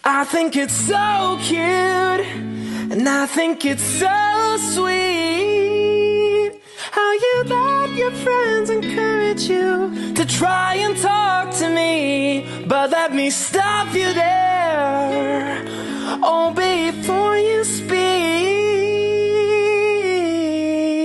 I think it's so cute, and I think it's so sweet how you let your friends encourage you to try and talk to me. But let me stop you there, oh, before you speak.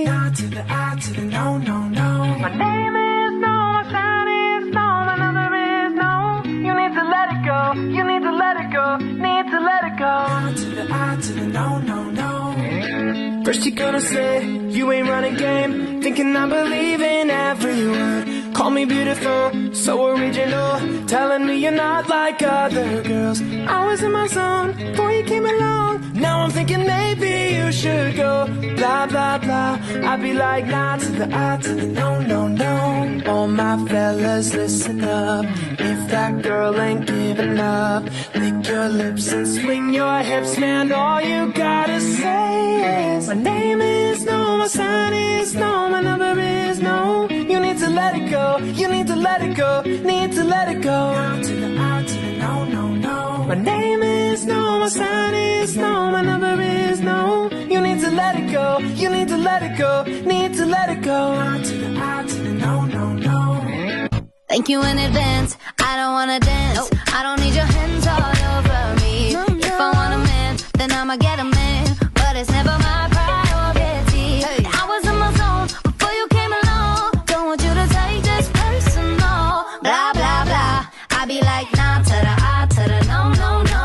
Not to the I to the no, no, no. My name is no, my sign is no, my number is no. You need to let it go, you need to let it go, need to let it go. Not to the I to the no, no, no. First you're gonna say you ain't running game, thinking I believe in every word. Call me beautiful, so original, telling me you're not like other girls. I was in my zone before you came along. Now I'm thinking maybe you should go. Blah, blah, blah. I'd be like, nah to the I to the no, no, no. All my fellas, listen up. If that girl ain't giving up, lick your lips and swing your hips, man. All you gotta say is, my name is no, my sign is no, my number is no. You need to let it go, you need to let it go, need to let it go. Now to the I to the no, no, no. My name is no, my sign is no, my number is no. You need to let it go, you need to let it go, need to let it go. Now to the I to the no, no, no. Thank you in advance, I don't wanna dance. Nope. I don't need your hands all over me. No, no. If I want a man, then I'ma get a man. But it's never my priority. Hey. I was in my zone before you came along. Don't want you to take this personal. Blah, blah, blah. I be like, nah to the I to the no, no, no.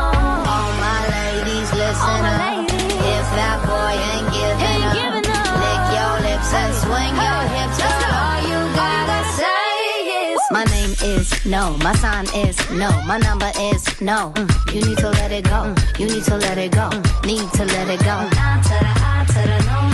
All my ladies, listen up. If that boy ain't giving up, lick your lips and swing your hips. That's all you gotta say is, my name is no, my sign is no, my number is no. You need to let it go, you need to let it go, need to let it go. Nah to the I to the no.